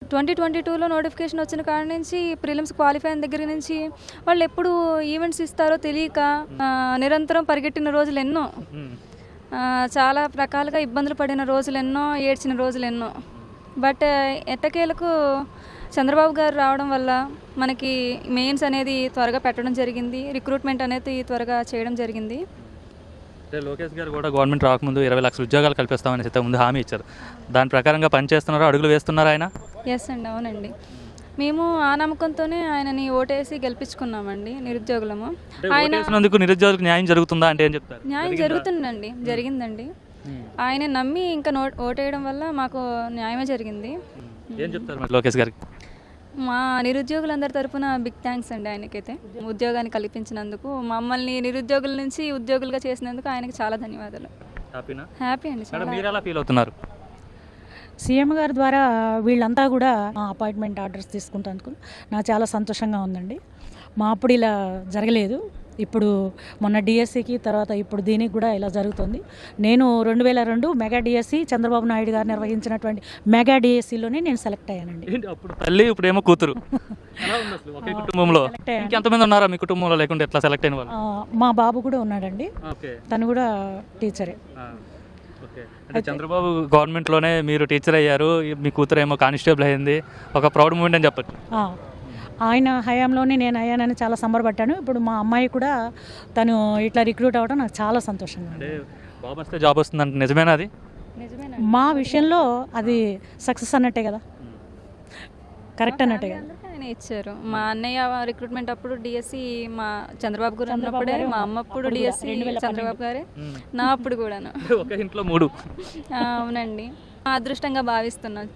2022లో notification వచ్చిన కాడ నుంచి ప్రిలిమ్స్ క్వాలిఫై అయిన దగ్గర నుంచి వాళ్ళు ఎప్పుడు ఈవెంట్స్ ఇస్తారో తెలియక నిరంతరం పరిగెట్టిన రోజులు ఎన్నో, చాలా రకాలుగా ఇబ్బందులు పడిన రోజులు ఎన్నో, ఏడ్చిన రోజులు ఎన్నో. బట్ ఎట్టకేలకు చంద్రబాబు గారు రావడం వల్ల మనకి మెయిన్స్ అనేది త్వరగా పెట్టడం జరిగింది, రిక్రూట్మెంట్ అనేది త్వరగా చేయడం జరిగింది. అంటే లోకేష్ గారు కూడా గవర్నమెంట్ రాకముందు 20 లక్షల ఉద్యోగాలు కల్పిస్తామని అయితే ముందు హామీ ఇచ్చారు. దాని ప్రకారంగా పనిచేస్తున్నారు, అడుగులు వేస్తున్నారు ఆయన. ఎస్ అండి, అవునండి. మేము ఆ నమ్మకంతోనే ఆయనని ఓటేసి గెలిపించుకున్నామండి నిరుద్యోగులము. ఆయన నిరుద్యోగులకు న్యాయం జరుగుతుందా అంటే ఏం చెప్తారు? న్యాయం జరుగుతుందండి, జరిగిందండి. ఆయన నమ్మి ఇంకా ఓటేయడం వల్ల మాకు న్యాయమే జరిగింది. ఏం చెప్తారు మరి లోకేష్ గారికి? మా నిరుద్యోగులందరి తరఫున బిగ్ థ్యాంక్స్ అండి ఆయనకైతే. ఉద్యోగాన్ని కల్పించినందుకు, మమ్మల్ని నిరుద్యోగుల నుంచి ఉద్యోగులుగా చేసినందుకు ఆయనకి చాలా ధన్యవాదాలు. హ్యాపీ అండి. మీరు ఎలా ఫీల్ అవుతున్నారు? సీఎం గారి ద్వారా వీళ్ళంతా కూడా అపాయింట్మెంట్ ఆర్డర్స్ తీసుకుంటాను, నాకు చాలా సంతోషంగా ఉందండి. మా అప్పుడు ఇలా జరగలేదు, ఇప్పుడు మొన్న డిఎస్సికి తర్వాత ఇప్పుడు దీనికి కూడా ఇలా జరుగుతుంది. నేను 2002 మెగా డిఎస్సి చంద్రబాబు నాయుడు గారు నిర్వహించినటువంటి మెగా డిఎస్సిలోనే నేను సెలెక్ట్ అయ్యానండి. అప్పుడు తల్లి, ఇప్పుడేమో కూతురు. ఒకే కుటుంబంలో ఎంతమంది ఉన్నారా మీ కుటుంబంలో? లేకుంటే ఎట్లా సెలెక్ట్ అయిన వాళ్ళు? మా బాబు కూడా ఉన్నాడండి, తను కూడా టీచరే. అంటే చంద్రబాబు గవర్నమెంట్లోనే మీరు టీచర్ అయ్యారు, మీ కూతురు ఏమో కానిస్టేబుల్ అయింది, ఒక ప్రౌడ్ మూమెంట్ అని చెప్పచ్చు. ఆయన హయాంలోనే నేను అయ్యానని చాలా సంబరపడ్డాను. ఇప్పుడు మా అమ్మాయి కూడా తను ఇట్లా రిక్రూట్ అవ్వడం నాకు చాలా సంతోషంగా ఉంది. బాబు వస్తే జాబ్ వస్తుందంటే నిజమేనా అది? మా విషయంలో అది సక్సెస్ అన్నట్టే కదా, కరెక్ట్ అన్నట్టే కదా. ఆయన ఇచ్చారు. మా అన్నయ్య రిక్రూట్మెంట్ అప్పుడు డిఎస్సి మా చంద్రబాబు గారు అన్నప్పుడే, మా అమ్మ అప్పుడు డిఎస్సి చంద్రబాబు గారే, నా అప్పుడు కూడాను. ఒక ఇంట్లో 3. అవునండి, అదృష్టంగా భావిస్తున్నాను.